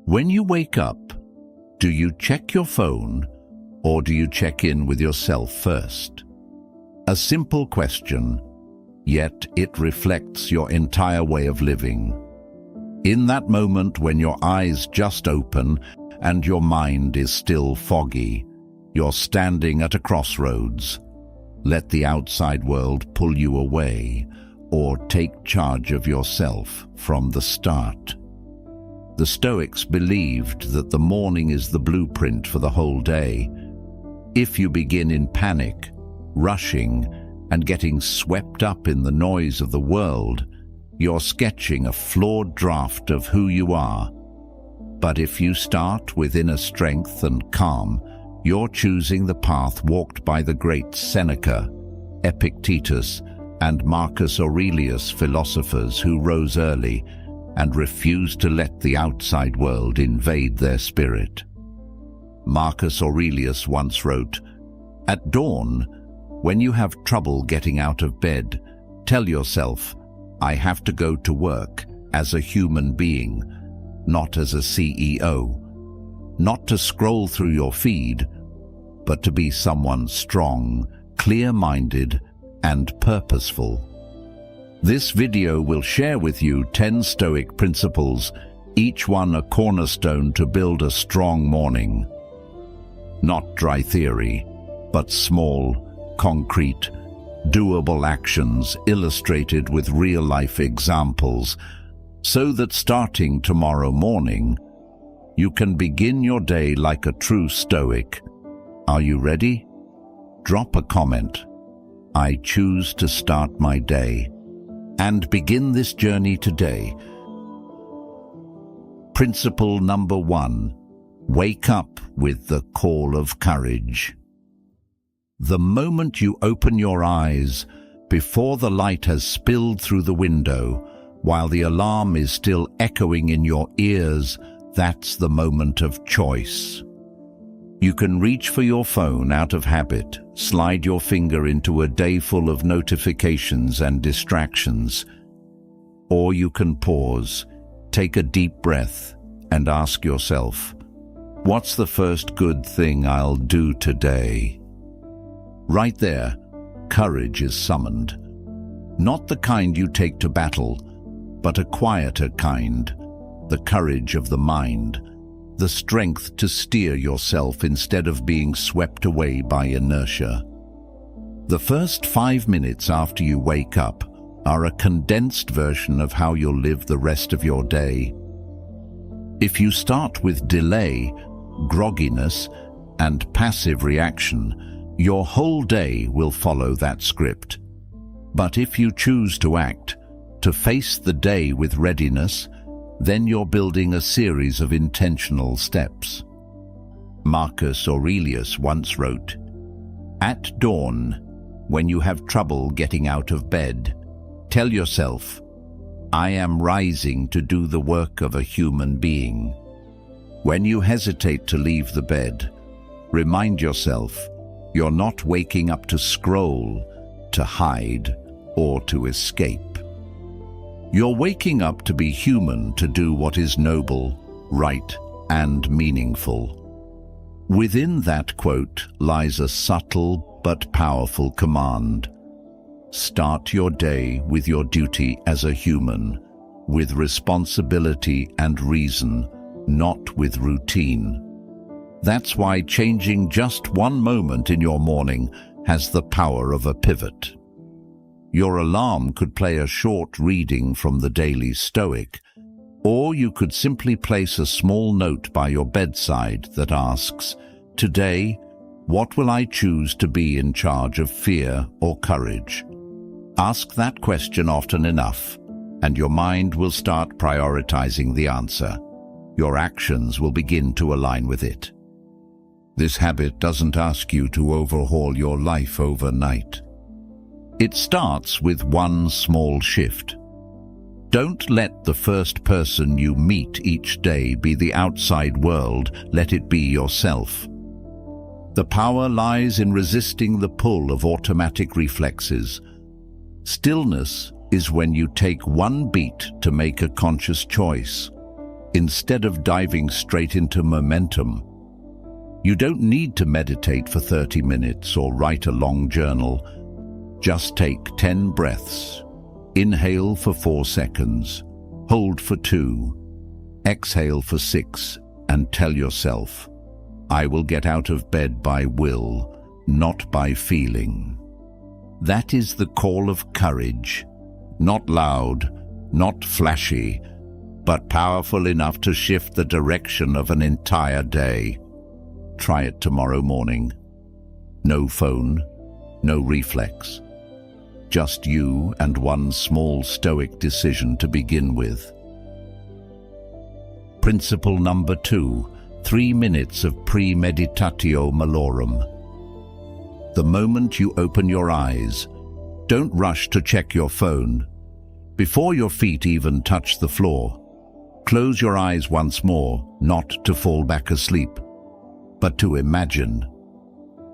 When you wake up, do you check your phone or do you check in with yourself first? A simple question, yet it reflects your entire way of living. In that moment when your eyes just open and your mind is still foggy, you're standing at a crossroads. Let the outside world pull you away or take charge of yourself from the start. The Stoics believed that the morning is the blueprint for the whole day. If you begin in panic, rushing, and getting swept up in the noise of the world, you're sketching a flawed draft of who you are. But if you start with inner strength and calm, you're choosing the path walked by the great Seneca, Epictetus, and Marcus Aurelius, philosophers who rose early and refused to let the outside world invade their spirit. Marcus Aurelius once wrote, "At dawn, when you have trouble getting out of bed, tell yourself, I have to go to work as a human being, not as a CEO, not to scroll through your feed, but to be someone strong, clear-minded, and purposeful." This video will share with you 10 Stoic principles, each one a cornerstone to build a strong morning. Not dry theory, but small, concrete, doable actions illustrated with real-life examples, so that starting tomorrow morning, you can begin your day like a true Stoic. Are you ready? Drop a comment. I choose to start my day. And begin this journey today. Principle number 1. Wake up with the call of courage. The moment you open your eyes, before the light has spilled through the window, while the alarm is still echoing in your ears, that's the moment of choice. You can reach for your phone out of habit, slide your finger into a day full of notifications and distractions. Or you can pause, take a deep breath, and ask yourself, what's the first good thing I'll do today? Right there, courage is summoned. Not the kind you take to battle, but a quieter kind, the courage of the mind, the strength to steer yourself instead of being swept away by inertia. The first 5 minutes after you wake up are a condensed version of how you'll live the rest of your day. If you start with delay, grogginess, and passive reaction, your whole day will follow that script. But if you choose to act, to face the day with readiness, then you're building a series of intentional steps. Marcus Aurelius once wrote, "At dawn, when you have trouble getting out of bed, tell yourself, I am rising to do the work of a human being." When you hesitate to leave the bed, remind yourself, you're not waking up to scroll, to hide, or to escape. You're waking up to be human, to do what is noble, right, and meaningful. Within that quote lies a subtle but powerful command. Start your day with your duty as a human, with responsibility and reason, not with routine. That's why changing just one moment in your morning has the power of a pivot. Your alarm could play a short reading from the Daily Stoic, or you could simply place a small note by your bedside that asks, "Today, what will I choose to be in charge of, fear or courage?" Ask that question often enough, and your mind will start prioritizing the answer. Your actions will begin to align with it. This habit doesn't ask you to overhaul your life overnight. It starts with one small shift. Don't let the first person you meet each day be the outside world, let it be yourself. The power lies in resisting the pull of automatic reflexes. Stillness is when you take one beat to make a conscious choice. instead of diving straight into momentum. You don't need to meditate for 30 minutes or write a long journal. Just take 10 breaths. Inhale for 4 seconds, hold for 2, exhale for 6, and tell yourself, I will get out of bed by will, not by feeling. That is the call of courage. Not loud, not flashy, but powerful enough to shift the direction of an entire day. Try it tomorrow morning. No phone, no reflex. Just you and one small Stoic decision to begin with. Principle number 2, 3 minutes of premeditatio malorum. The moment you open your eyes, don't rush to check your phone. Before your feet even touch the floor, close your eyes once more, not to fall back asleep, but to imagine.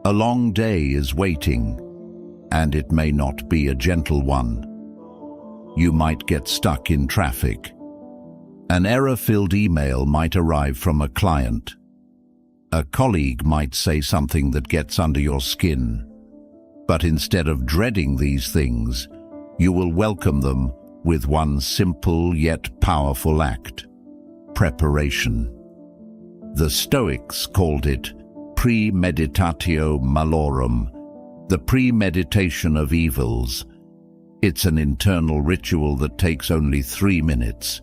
A long day is waiting, and it may not be a gentle one. You might get stuck in traffic. An error-filled email might arrive from a client. A colleague might say something that gets under your skin. But instead of dreading these things, you will welcome them with one simple yet powerful act: preparation. The Stoics called it premeditatio malorum, the premeditation of evils. It's an internal ritual that takes only 3 minutes,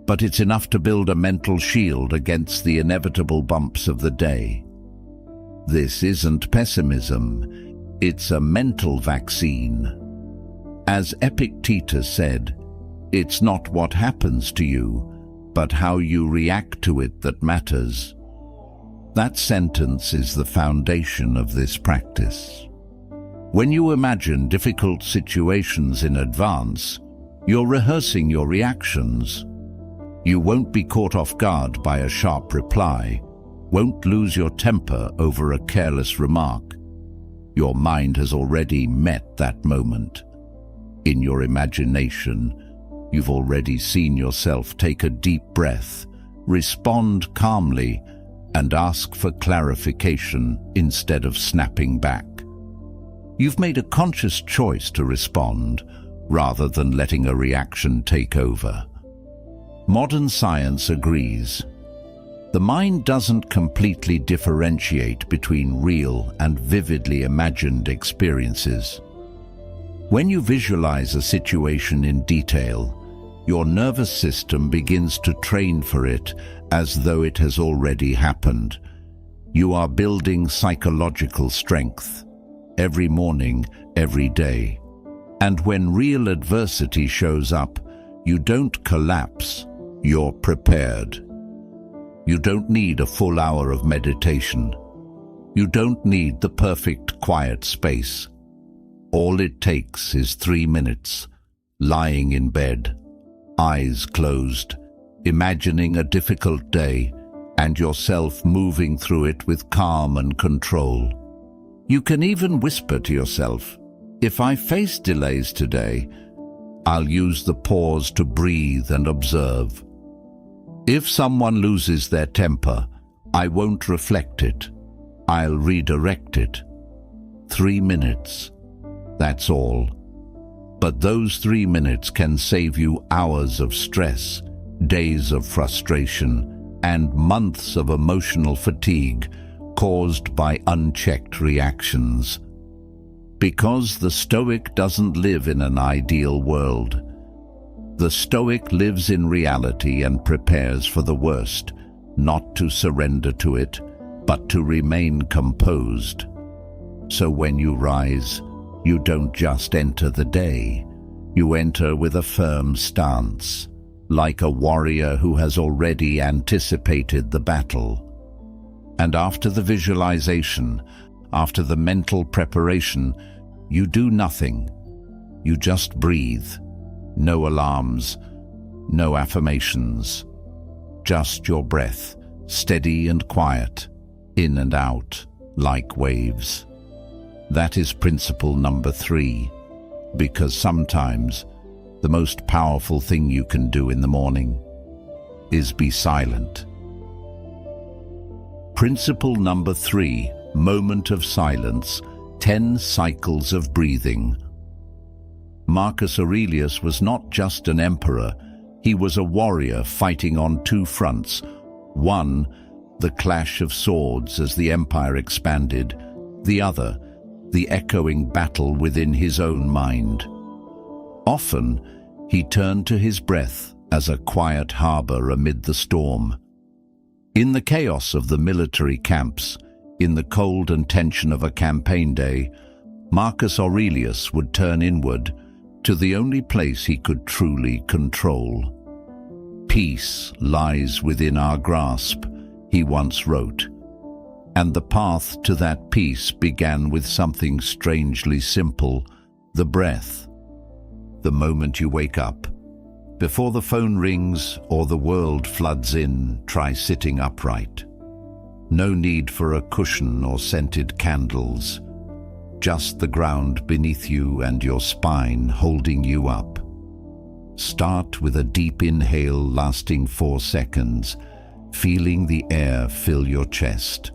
but it's enough to build a mental shield against the inevitable bumps of the day. This isn't pessimism, it's a mental vaccine. As Epictetus said, it's not what happens to you, but how you react to it that matters. That sentence is the foundation of this practice. When you imagine difficult situations in advance, you're rehearsing your reactions. You won't be caught off guard by a sharp reply, won't lose your temper over a careless remark. Your mind has already met that moment. In your imagination, you've already seen yourself take a deep breath, respond calmly, and ask for clarification instead of snapping back. You've made a conscious choice to respond, rather than letting a reaction take over. Modern science agrees. The mind doesn't completely differentiate between real and vividly imagined experiences. When you visualize a situation in detail, your nervous system begins to train for it as though it has already happened. You are building psychological strength every morning, every day. And when real adversity shows up, you don't collapse, you're prepared. You don't need a full hour of meditation. You don't need the perfect quiet space. All it takes is 3 minutes, lying in bed, eyes closed, imagining a difficult day and yourself moving through it with calm and control. You can even whisper to yourself, if I face delays today, I'll use the pause to breathe and observe. If someone loses their temper, I won't reflect it. I'll redirect it. 3 minutes. That's all. But those 3 minutes can save you hours of stress, days of frustration, and months of emotional fatigue caused by unchecked reactions. Because the Stoic doesn't live in an ideal world. The Stoic lives in reality and prepares for the worst, not to surrender to it, but to remain composed. So when you rise, you don't just enter the day. You enter with a firm stance, like a warrior who has already anticipated the battle. And after the visualization, after the mental preparation, you do nothing. You just breathe. No alarms, no affirmations. Just your breath, steady and quiet, in and out, like waves. That is principle number 3, because sometimes the most powerful thing you can do in the morning is be silent. Principle number 3, moment of silence, 10 cycles of breathing. Marcus Aurelius was not just an emperor, he was a warrior fighting on 2 fronts. One, the clash of swords as the empire expanded. The other, the echoing battle within his own mind. Often, he turned to his breath as a quiet harbor amid the storm. In the chaos of the military camps, in the cold and tension of a campaign day, Marcus Aurelius would turn inward to the only place he could truly control. "Peace lies within our grasp," he once wrote. And the path to that peace began with something strangely simple, the breath. The moment you wake up, before the phone rings or the world floods in, try sitting upright. No need for a cushion or scented candles. Just the ground beneath you and your spine holding you up. Start with a deep inhale lasting 4 seconds, feeling the air fill your chest.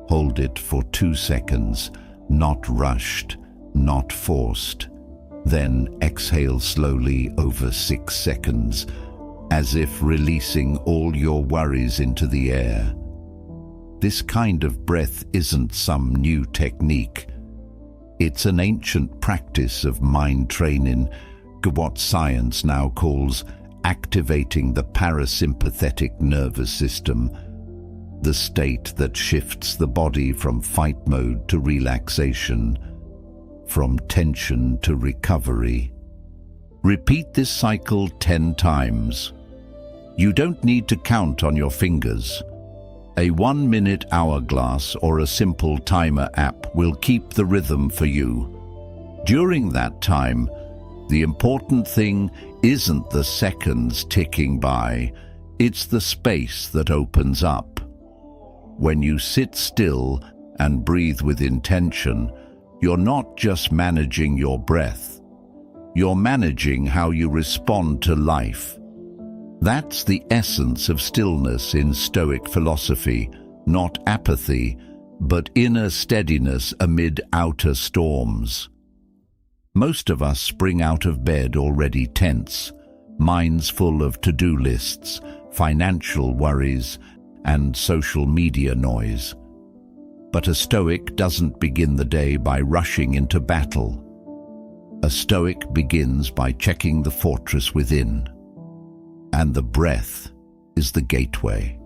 Hold it for 2 seconds, not rushed, not forced. Then exhale slowly over 6 seconds, as if releasing all your worries into the air. This kind of breath isn't some new technique. It's an ancient practice of mind training, what science now calls activating the parasympathetic nervous system, the state that shifts the body from fight mode to relaxation, from tension to recovery. Repeat this cycle 10 times. You don't need to count on your fingers. A 1-minute hourglass or a simple timer app will keep the rhythm for you. During that time, the important thing isn't the seconds ticking by, it's the space that opens up. When you sit still and breathe with intention, you're not just managing your breath, you're managing how you respond to life. That's the essence of stillness in Stoic philosophy, not apathy, but inner steadiness amid outer storms. Most of us spring out of bed already tense, minds full of to-do lists, financial worries, and social media noise. But a Stoic doesn't begin the day by rushing into battle. A Stoic begins by checking the fortress within. And the breath is the gateway.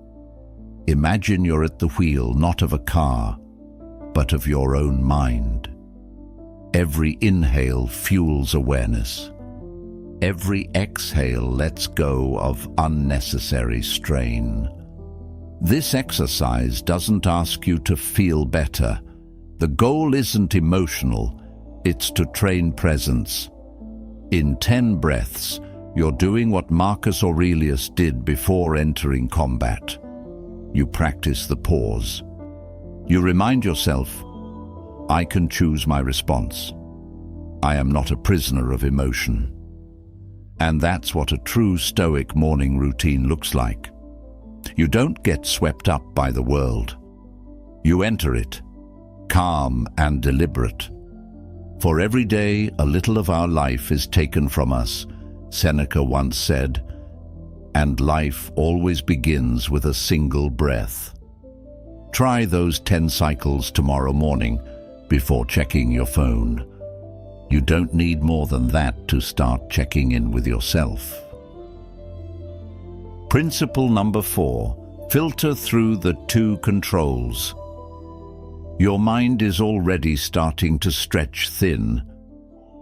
Imagine you're at the wheel, not of a car, but of your own mind. Every inhale fuels awareness. Every exhale lets go of unnecessary strain. This exercise doesn't ask you to feel better. The goal isn't emotional, it's to train presence. In 10 breaths, you're doing what Marcus Aurelius did before entering combat. You practice the pause. You remind yourself, I can choose my response. I am not a prisoner of emotion. And that's what a true Stoic morning routine looks like. You don't get swept up by the world. You enter it, calm and deliberate. For every day, a little of our life is taken from us, Seneca once said, and life always begins with a single breath. Try those 10 cycles tomorrow morning before checking your phone. You don't need more than that to start checking in with yourself. Principle number 4, filter through the 2 controls. Your mind is already starting to stretch thin.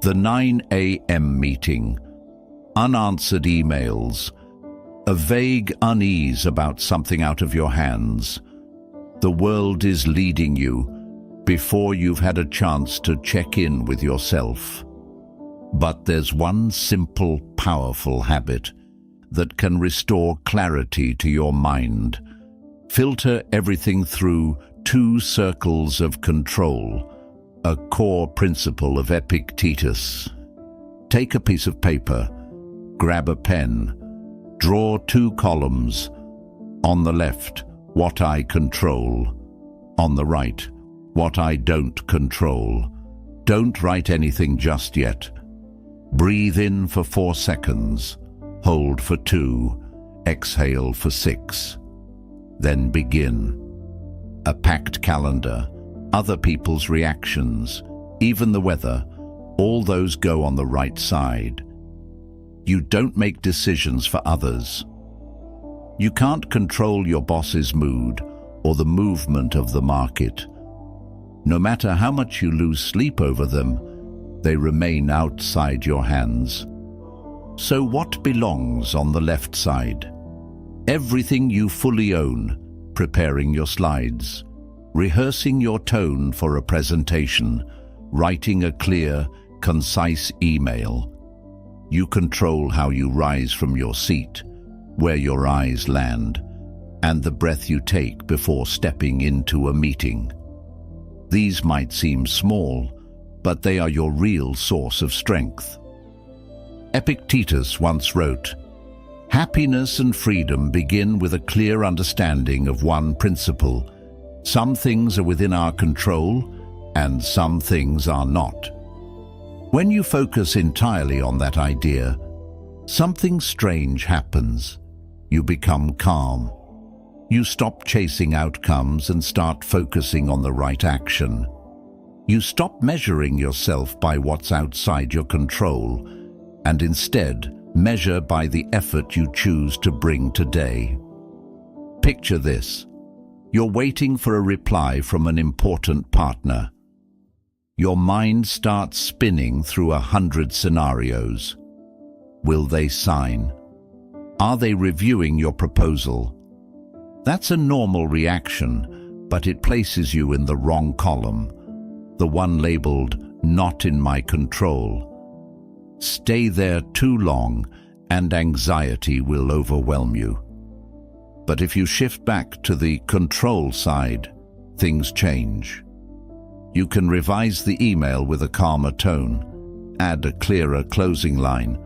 The 9 a.m. meeting, unanswered emails, a vague unease about something out of your hands. The world is leading you before you've had a chance to check in with yourself. But there's one simple, powerful habit that can restore clarity to your mind. Filter everything through 2 circles of control, a core principle of Epictetus. Take a piece of paper, grab a pen, Draw two columns. On the left, what I control. On the right, what I don't control. Don't write anything just yet. Breathe in for 4 seconds. Hold for 2. Exhale for 6. Then begin. A packed calendar, other people's reactions, even the weather, all those go on the right side. You don't make decisions for others. You can't control your boss's mood or the movement of the market. No matter how much you lose sleep over them, they remain outside your hands. So what belongs on the left side? Everything you fully own, preparing your slides, rehearsing your tone for a presentation, writing a clear, concise email. You control how you rise from your seat, where your eyes land, and the breath you take before stepping into a meeting. These might seem small, but they are your real source of strength. Epictetus once wrote, "Happiness and freedom begin with a clear understanding of one principle. Some things are within our control, and some things are not." When you focus entirely on that idea, something strange happens. You become calm. You stop chasing outcomes and start focusing on the right action. You stop measuring yourself by what's outside your control, and instead measure by the effort you choose to bring today. Picture this. You're waiting for a reply from an important partner. Your mind starts spinning through 100 scenarios. Will they sign? Are they reviewing your proposal? That's a normal reaction, but it places you in the wrong column, the one labeled "not in my control." Stay there too long and anxiety will overwhelm you. But if you shift back to the control side, things change. You can revise the email with a calmer tone, add a clearer closing line,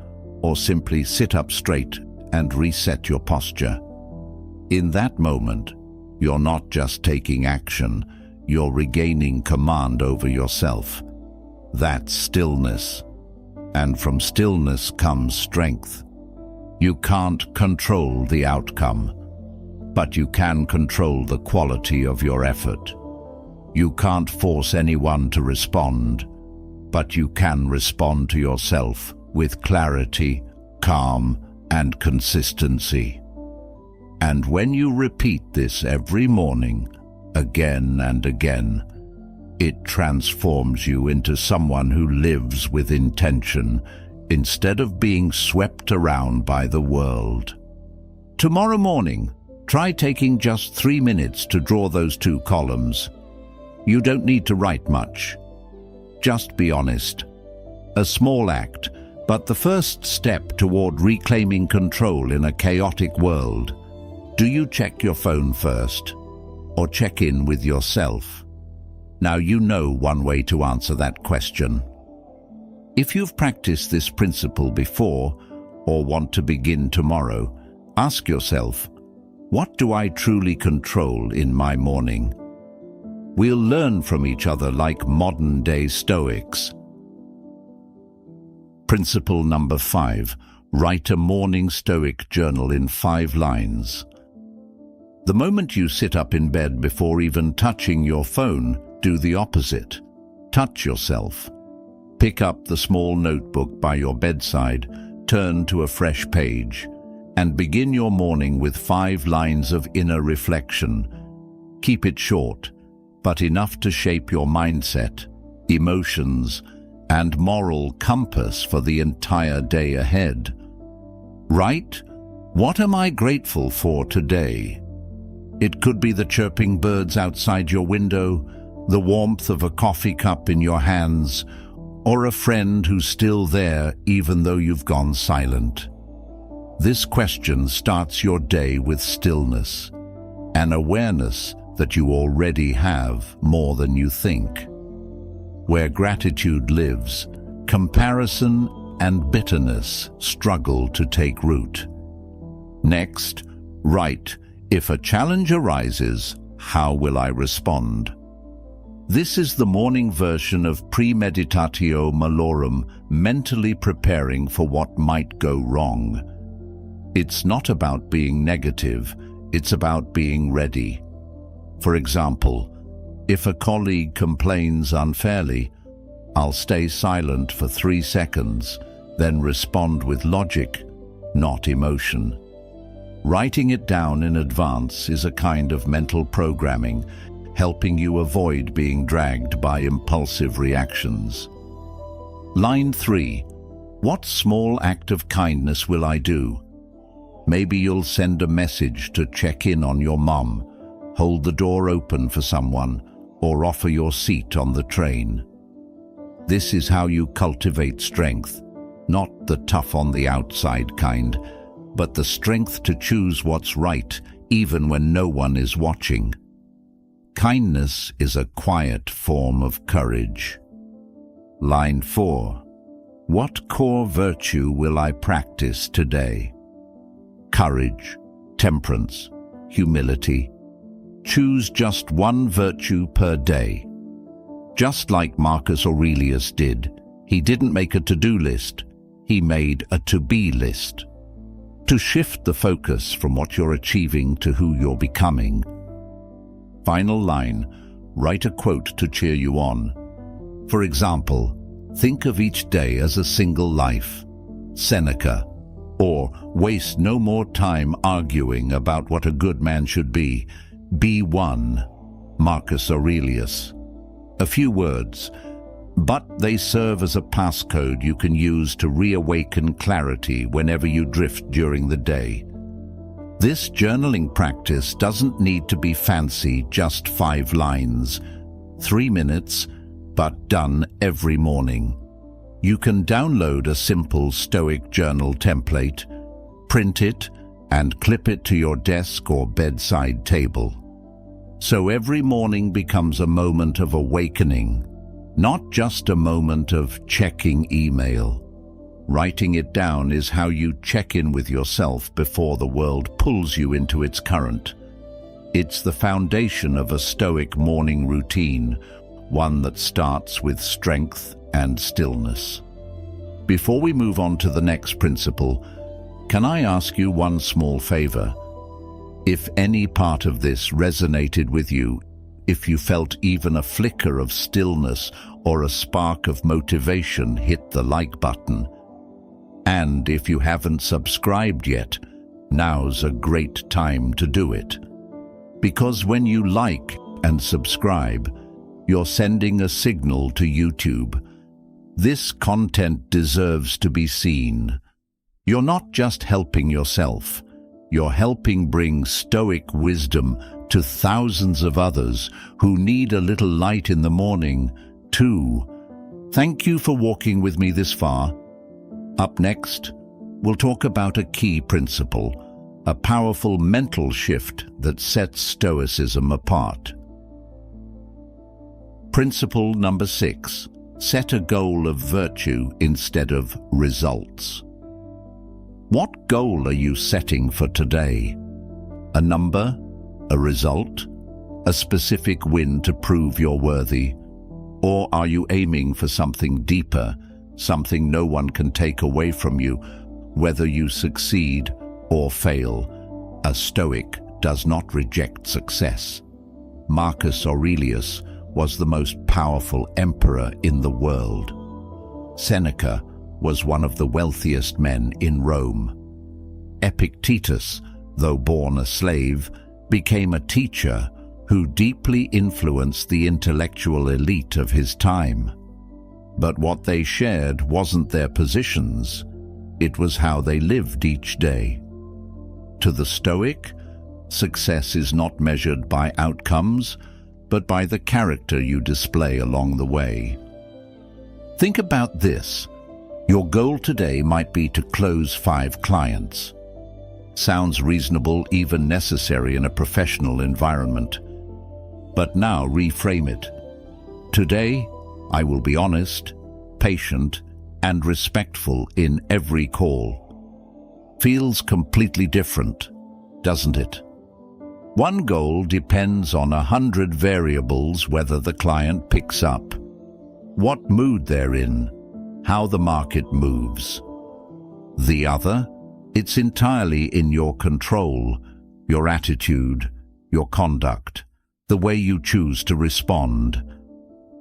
or simply sit up straight and reset your posture. In that moment, you're not just taking action, you're regaining command over yourself. That's stillness. And from stillness comes strength. You can't control the outcome, but you can control the quality of your effort. You can't force anyone to respond, but you can respond to yourself with clarity, calm, and consistency. And when you repeat this every morning, again and again, it transforms you into someone who lives with intention instead of being swept around by the world. Tomorrow morning, try taking just 3 minutes to draw those 2 columns. You don't need to write much. Just be honest. A small act, but the first step toward reclaiming control in a chaotic world. Do you check your phone first, or check in with yourself? Now you know one way to answer that question. If you've practiced this principle before, or want to begin tomorrow, ask yourself, what do I truly control in my morning? We'll learn from each other like modern-day Stoics. Principle number 5. Write a morning Stoic journal in 5 lines. The moment you sit up in bed before even touching your phone, do the opposite. Touch yourself. Pick up the small notebook by your bedside, turn to a fresh page, and begin your morning with 5 lines of inner reflection. Keep it short, but enough to shape your mindset, emotions, and moral compass for the entire day ahead. Write, what am I grateful for today? It could be the chirping birds outside your window, the warmth of a coffee cup in your hands, or a friend who's still there even though you've gone silent. This question starts your day with stillness, an awareness that you already have more than you think. Where gratitude lives, comparison and bitterness struggle to take root. Next, write, if a challenge arises, how will I respond? This is the morning version of premeditatio malorum, mentally preparing for what might go wrong. It's not about being negative, it's about being ready. For example, if a colleague complains unfairly, I'll stay silent for 3 seconds, then respond with logic, not emotion. Writing it down in advance is a kind of mental programming, helping you avoid being dragged by impulsive reactions. Line 3. What small act of kindness will I do? Maybe you'll send a message to check in on your mum, hold the door open for someone, or offer your seat on the train. This is how you cultivate strength, not the tough on the outside kind, but the strength to choose what's right even when no one is watching. Kindness is a quiet form of courage. Line 4. What core virtue will I practice today? Courage, temperance, humility. Choose just one virtue per day. Just like Marcus Aurelius did, he didn't make a to-do list, he made a to-be list. To shift the focus from what you're achieving to who you're becoming. Final line, write a quote to cheer you on. For example, think of each day as a single life. Seneca. Or waste no more time arguing about what a good man should be. Be one. Marcus Aurelius. A few words, but they serve as a passcode you can use to reawaken clarity whenever you drift during the day. This journaling practice doesn't need to be fancy, just 5 lines, 3 minutes, but done every morning. You can download a simple Stoic journal template, print it, and clip it to your desk or bedside table. So every morning becomes a moment of awakening, not just a moment of checking email. Writing it down is how you check in with yourself before the world pulls you into its current. It's the foundation of a Stoic morning routine, one that starts with strength and stillness. Before we move on to the next principle, can I ask you one small favor? If any part of this resonated with you, if you felt even a flicker of stillness or a spark of motivation, hit the like button. And if you haven't subscribed yet, now's a great time to do it. Because when you like and subscribe, you're sending a signal to YouTube. This content deserves to be seen. You're not just helping yourself, you're helping bring Stoic wisdom to thousands of others who need a little light in the morning, too. Thank you for walking with me this far. Up next, we'll talk about a key principle, a powerful mental shift that sets Stoicism apart. Principle number 6. Set a goal of virtue instead of results. What goal are you setting for today? A number? A result? A specific win to prove you're worthy? Or are you aiming for something deeper, something no one can take away from you, whether you succeed or fail? A Stoic does not reject success. Marcus Aurelius was the most powerful emperor in the world. Seneca was one of the wealthiest men in Rome. Epictetus, though born a slave, became a teacher who deeply influenced the intellectual elite of his time. But what they shared wasn't their positions, it was how they lived each day. To the Stoic, success is not measured by outcomes, but by the character you display along the way. Think about this. Your goal today might be to close 5 clients. Sounds reasonable, even necessary in a professional environment. But now reframe it. Today, I will be honest, patient, and respectful in every call. feels completely different, doesn't it? One goal depends on 100 variables: whether the client picks up, what mood they're in, how the market moves. The other, it's entirely in your control, your attitude, your conduct, the way you choose to respond.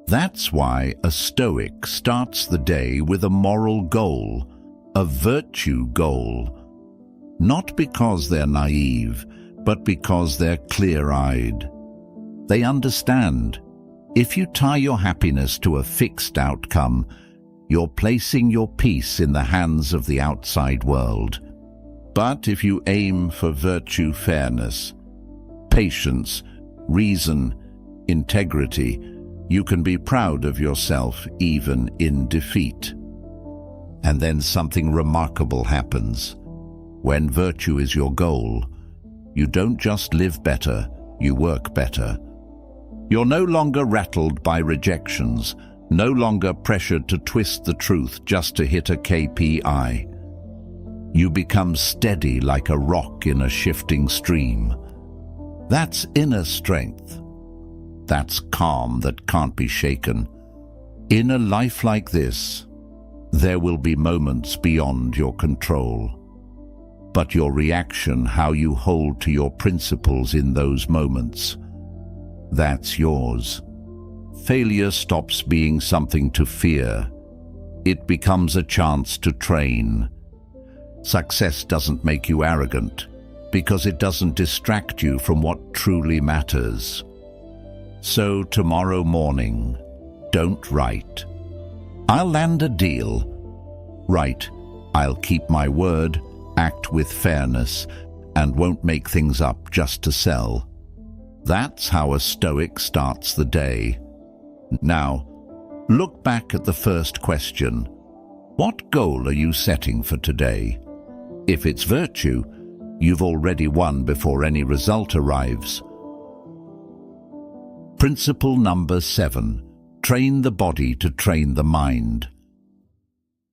That's why a Stoic starts the day with a moral goal, a virtue goal. Not because they're naive, but because they're clear-eyed. They understand. If you tie your happiness to a fixed outcome, you're placing your peace in the hands of the outside world. But if you aim for virtue, fairness, patience, reason, integrity, you can be proud of yourself even in defeat. And then something remarkable happens. When virtue is your goal, you don't just live better, you work better. You're no longer rattled by rejections, no longer pressured to twist the truth just to hit a KPI. You become steady like a rock in a shifting stream. That's inner strength. That's calm that can't be shaken. In a life like this, there will be moments beyond your control. But your reaction, how you hold to your principles in those moments, that's yours. Failure stops being something to fear. It becomes a chance to train. Success doesn't make you arrogant, because it doesn't distract you from what truly matters. So tomorrow morning, don't write, "I'll land a deal." Write, "I'll keep my word, act with fairness, and won't make things up just to sell." That's how a Stoic starts the day. Now, look back at the first question. What goal are you setting for today? If it's virtue, you've already won before any result arrives. Principle number 7. Train the body to train the mind.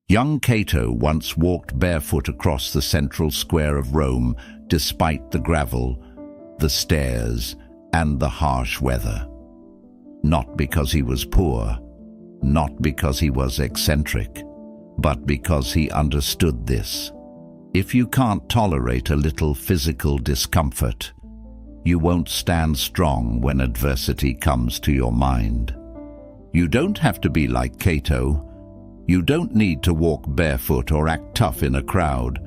Young Cato once walked barefoot across the central square of Rome despite the gravel, the stairs, and the harsh weather. Not because he was poor, not because he was eccentric, but because he understood this. If you can't tolerate a little physical discomfort, you won't stand strong when adversity comes to your mind. You don't have to be like Cato. You don't need to walk barefoot or act tough in a crowd,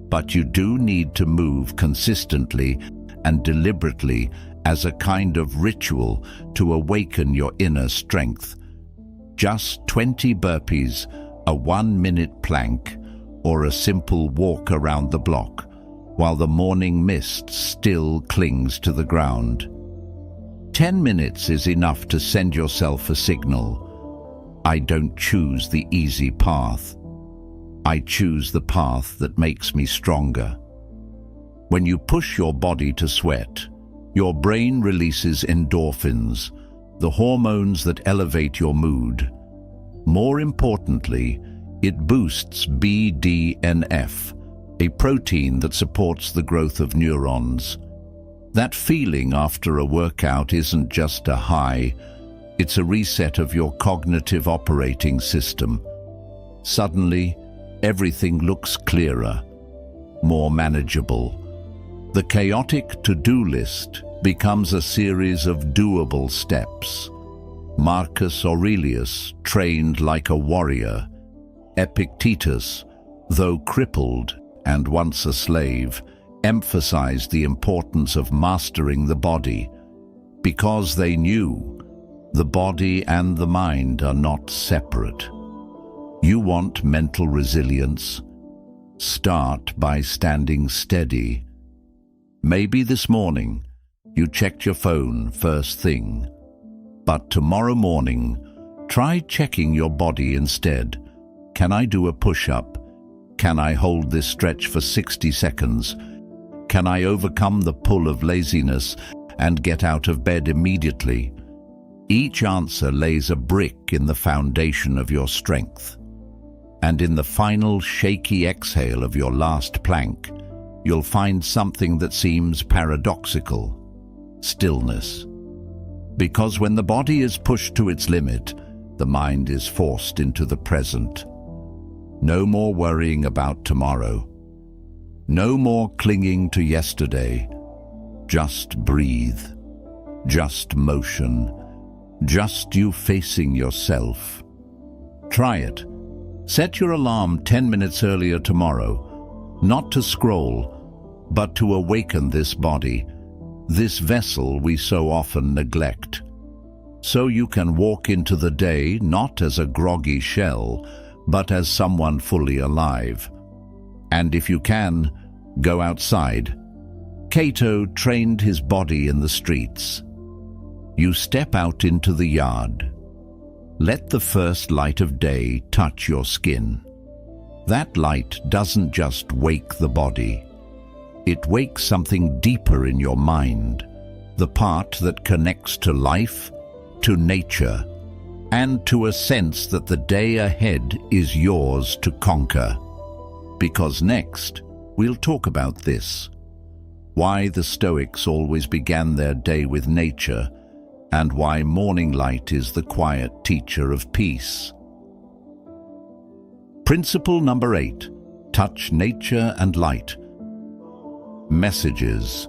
but you do need to move consistently and deliberately as a kind of ritual to awaken your inner strength. Just 20 burpees, a 1-minute plank, or a simple walk around the block, while the morning mist still clings to the ground. 10 minutes is enough to send yourself a signal. I don't choose the easy path. I choose the path that makes me stronger. When you push your body to sweat, your brain releases endorphins, the hormones that elevate your mood. More importantly, it boosts BDNF, a protein that supports the growth of neurons. That feeling after a workout isn't just a high, it's a reset of your cognitive operating system. Suddenly, everything looks clearer, more manageable. The chaotic to-do list becomes a series of doable steps. Marcus Aurelius trained like a warrior. Epictetus, though crippled and once a slave, emphasized the importance of mastering the body, because they knew the body and the mind are not separate. You want mental resilience? Start by standing steady. Maybe this morning you checked your phone first thing, but tomorrow morning try checking your body instead. Can I do a push-up? Can I hold this stretch for 60 seconds? Can I overcome the pull of laziness and get out of bed immediately? Each answer lays a brick in the foundation of your strength. And in the final shaky exhale of your last plank, you'll find something that seems paradoxical: stillness. Because when the body is pushed to its limit, the mind is forced into the present. No more worrying about tomorrow. No more clinging to yesterday. Just breathe. Just motion. Just you facing yourself. Try it. Set your alarm 10 minutes earlier tomorrow, not to scroll, but to awaken this body, this vessel we so often neglect. So you can walk into the day not as a groggy shell, but as someone fully alive. And if you can, go outside. Cato trained his body in the streets. You step out into the yard. Let the first light of day touch your skin. That light doesn't just wake the body. It wakes something deeper in your mind, the part that connects to life, to nature, and to a sense that the day ahead is yours to conquer. Because next, we'll talk about this: why the Stoics always began their day with nature, and why morning light is the quiet teacher of peace. Principle number 8: touch nature and light. Messages,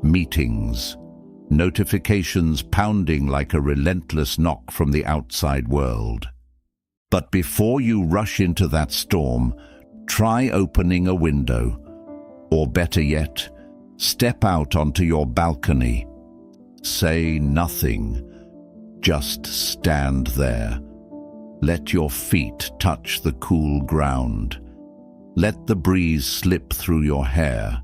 meetings, notifications pounding like a relentless knock from the outside world. But before you rush into that storm, try opening a window, or better yet, step out onto your balcony. Say nothing, just stand there. Let your feet touch the cool ground. Let the breeze slip through your hair.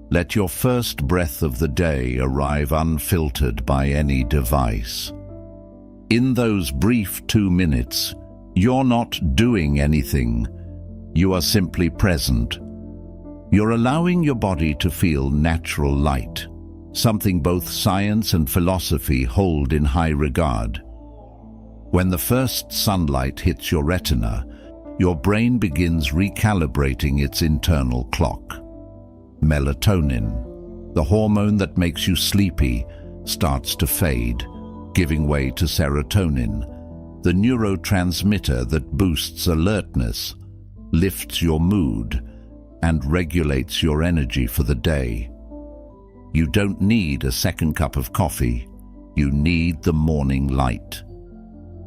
Let your first breath of the day arrive unfiltered by any device. In those brief 2 minutes, you're not doing anything. You are simply present. You're allowing your body to feel natural light, something both science and philosophy hold in high regard. When the first sunlight hits your retina, your brain begins recalibrating its internal clock. Melatonin, the hormone that makes you sleepy, starts to fade, giving way to serotonin, the neurotransmitter that boosts alertness, lifts your mood, and regulates your energy for the day. You don't need a second cup of coffee. You need the morning light.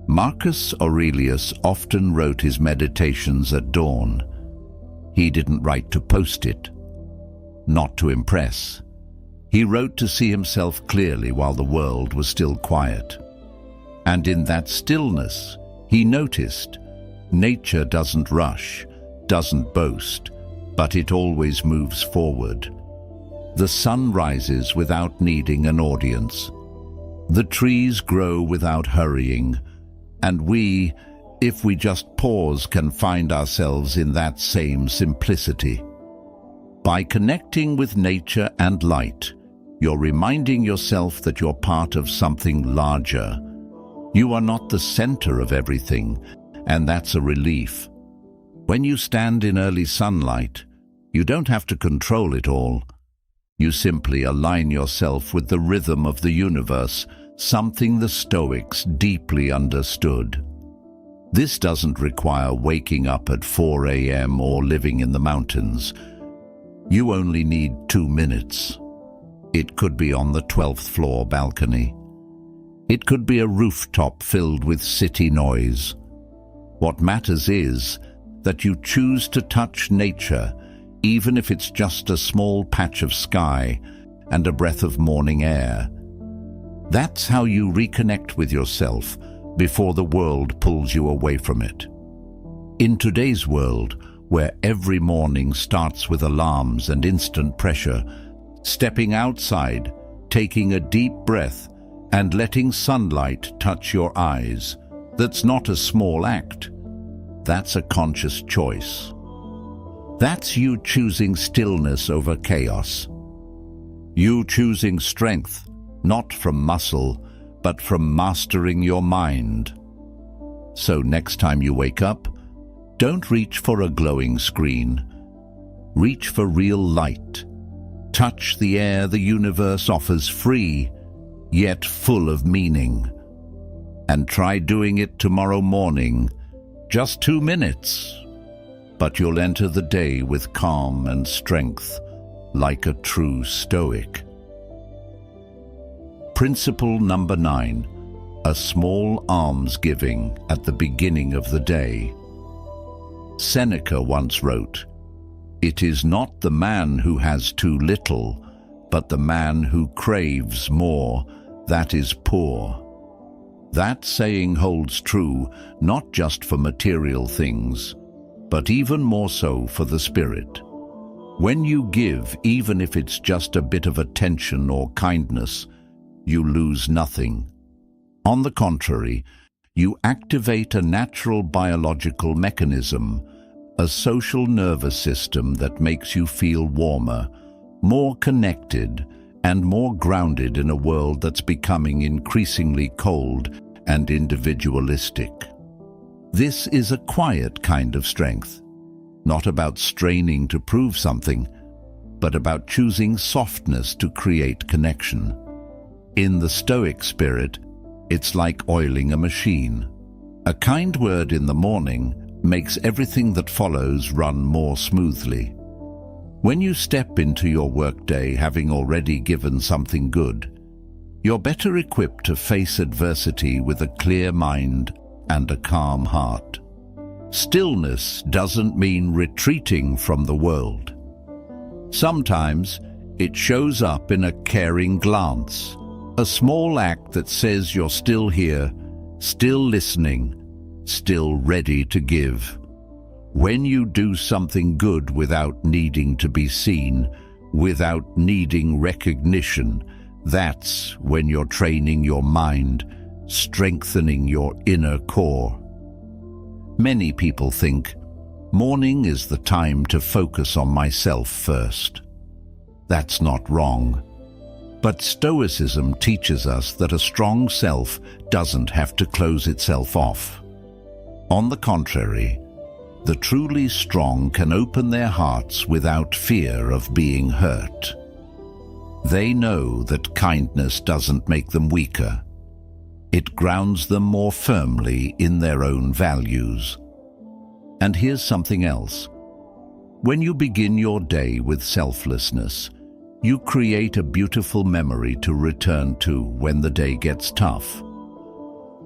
Marcus Aurelius often wrote his meditations at dawn. He didn't write to post it, not to impress. He wrote to see himself clearly while the world was still quiet. And in that stillness, he noticed, nature doesn't rush, doesn't boast, but it always moves forward. The sun rises without needing an audience. The trees grow without hurrying, and we, if we just pause, can find ourselves in that same simplicity. By connecting with nature and light, you're reminding yourself that you're part of something larger. You are not the center of everything, and that's a relief. When you stand in early sunlight, you don't have to control it all. You simply align yourself with the rhythm of the universe, something the Stoics deeply understood. This doesn't require waking up at 4 a.m. or living in the mountains. You only need 2 minutes. It could be on the 12th floor balcony. It could be a rooftop filled with city noise. What matters is that you choose to touch nature, even if it's just a small patch of sky and a breath of morning air. That's how you reconnect with yourself before the world pulls you away from it. In today's world, where every morning starts with alarms and instant pressure, stepping outside, taking a deep breath, and letting sunlight touch your eyes, that's not a small act. That's a conscious choice. That's you choosing stillness over chaos. You choosing strength, not from muscle, but from mastering your mind. So next time you wake up, Don't reach for a glowing screen. Reach for real light. Touch the air the universe offers free, yet full of meaning. And try doing it tomorrow morning, just 2 minutes. But you'll enter the day with calm and strength, like a true Stoic. Principle number 9. A small almsgiving at the beginning of the day. Seneca once wrote, "It is not the man who has too little, but the man who craves more, that is poor." That saying holds true not just for material things, but even more so for the spirit. When you give, even if it's just a bit of attention or kindness, you lose nothing. On the contrary, you activate a natural biological mechanism, a social nervous system that makes you feel warmer, more connected, and more grounded in a world that's becoming increasingly cold and individualistic. This is a quiet kind of strength, not about straining to prove something, but about choosing softness to create connection. In the Stoic spirit, it's like oiling a machine. A kind word in the morning makes everything that follows run more smoothly. When you step into your workday having already given something good, you're better equipped to face adversity with a clear mind and a calm heart. Stillness doesn't mean retreating from the world. Sometimes it shows up in a caring glance, a small act that says you're still here, still listening, still ready to give. When you do something good without needing to be seen, without needing recognition, that's when you're training your mind, strengthening your inner core. Many people think, morning is the time to focus on myself first. That's not wrong. But Stoicism teaches us that a strong self doesn't have to close itself off. On the contrary, the truly strong can open their hearts without fear of being hurt. They know that kindness doesn't make them weaker. It grounds them more firmly in their own values. And here's something else. When you begin your day with selflessness, you create a beautiful memory to return to when the day gets tough.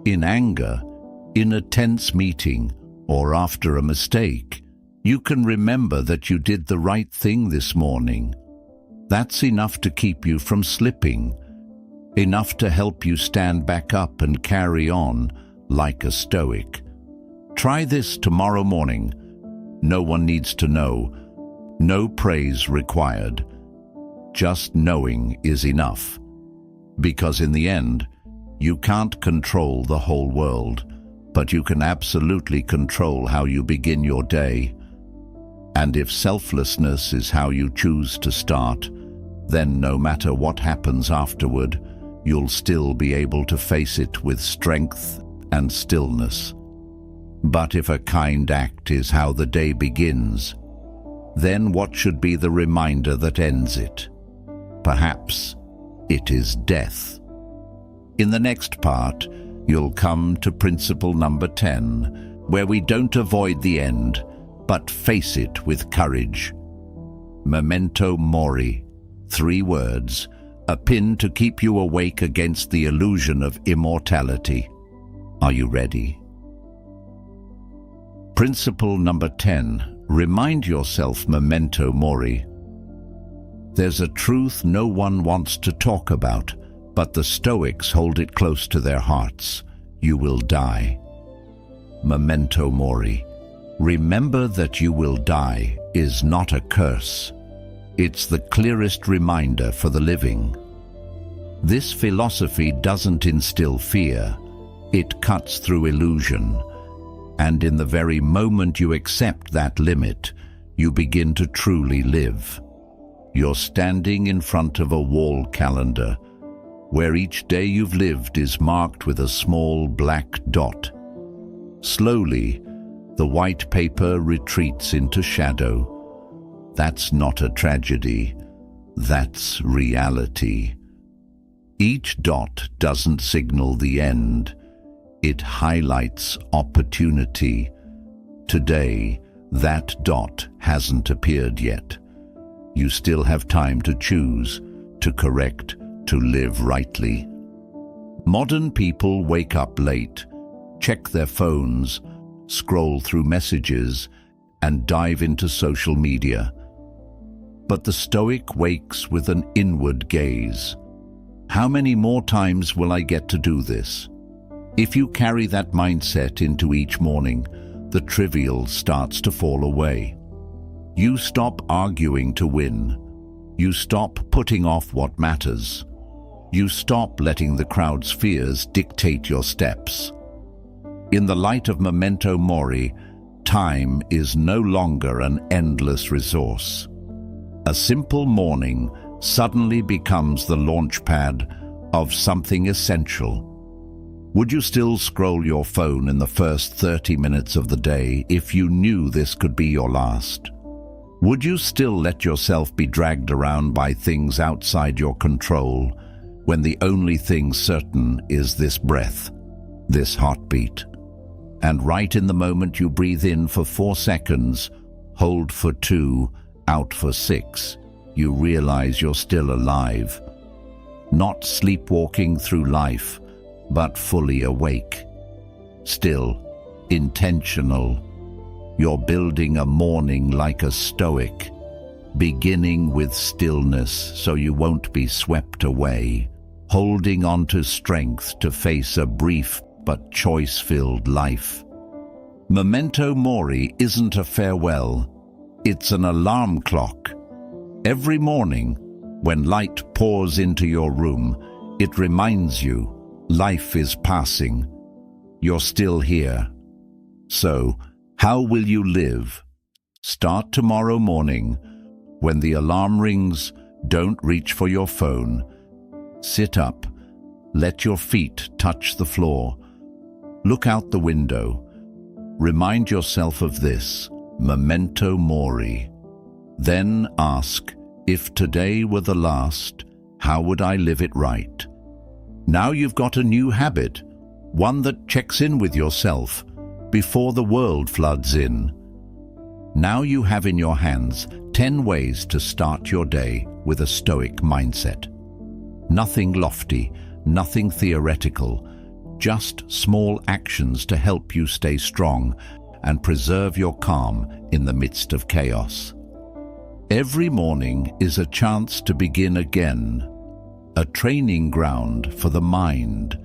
In anger, in a tense meeting, or after a mistake, you can remember that you did the right thing this morning. That's enough to keep you from slipping, enough to help you stand back up and carry on like a Stoic. Try this tomorrow morning. No one needs to know. No praise required. Just knowing is enough. Because in the end, you can't control the whole world, but you can absolutely control how you begin your day. And if selflessness is how you choose to start, then no matter what happens afterward, you'll still be able to face it with strength and stillness. But if a kind act is how the day begins, then what should be the reminder that ends it? Perhaps it is death. In the next part, you'll come to principle number 10, where we don't avoid the end, but face it with courage. Memento mori, 3 words, a pin to keep you awake against the illusion of immortality. Are you ready? Principle number 10, remind yourself memento mori. There's a truth no one wants to talk about, but the Stoics hold it close to their hearts. You will die. Memento mori. Remember that you will die is not a curse. It's the clearest reminder for the living. This philosophy doesn't instill fear. It cuts through illusion. And in the very moment you accept that limit, you begin to truly live. You're standing in front of a wall calendar, where each day you've lived is marked with a small black dot. Slowly, The white paper retreats into shadow. That's not a tragedy. That's reality. Each dot doesn't signal the end. It highlights opportunity. Today, that dot hasn't appeared yet. You still have time to choose, to correct, to live rightly. Modern people wake up late, check their phones, scroll through messages, and dive into social media. But the Stoic wakes with an inward gaze. How many more times will I get to do this? If you carry that mindset into each morning, the trivial starts to fall away. You stop arguing to win. You stop putting off what matters. You stop letting the crowd's fears dictate your steps. In the light of memento mori, time is no longer an endless resource. A simple morning suddenly becomes the launchpad of something essential. Would you still scroll your phone in the first 30 minutes of the day if you knew this could be your last? Would you still let yourself be dragged around by things outside your control when the only thing certain is this breath, this heartbeat? And right in the moment you breathe in for 4 seconds, hold for 2, out for 6, you realize you're still alive. Not sleepwalking through life, but fully awake. Still, intentional. You're building a morning like a Stoic, beginning with stillness so you won't be swept away, holding on to strength to face a brief but choice-filled life. Memento mori isn't a farewell, it's an alarm clock. Every morning, when light pours into your room, it reminds you life is passing. You're still here. So, how will you live? Start tomorrow morning. When the alarm rings, don't reach for your phone. Sit up. Let your feet touch the floor. Look out the window. Remind yourself of this, memento mori. Then ask, if today were the last, how would I live it right? Now you've got a new habit, one that checks in with yourself before the world floods in. Now you have in your hands 10 ways to start your day with a Stoic mindset. Nothing lofty, nothing theoretical, just small actions to help you stay strong and preserve your calm in the midst of chaos. Every morning is a chance to begin again, a training ground for the mind,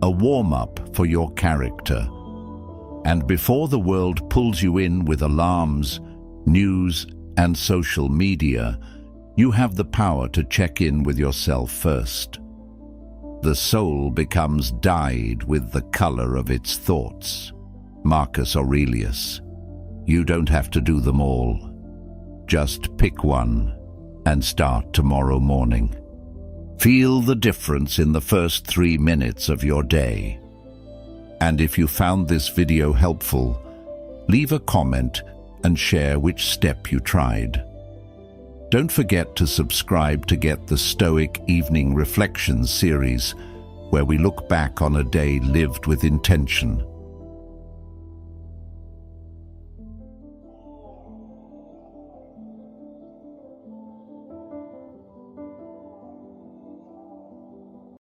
a warm-up for your character. And before the world pulls you in with alarms, news, and social media, you have the power to check in with yourself first. The soul becomes dyed with the color of its thoughts. Marcus Aurelius. You don't have to do them all. Just pick one and start tomorrow morning. Feel the difference in the first 3 minutes of your day. And if you found this video helpful, leave a comment and share which step you tried. Don't forget to subscribe to get the Stoic Evening Reflections series, where we look back on a day lived with intention.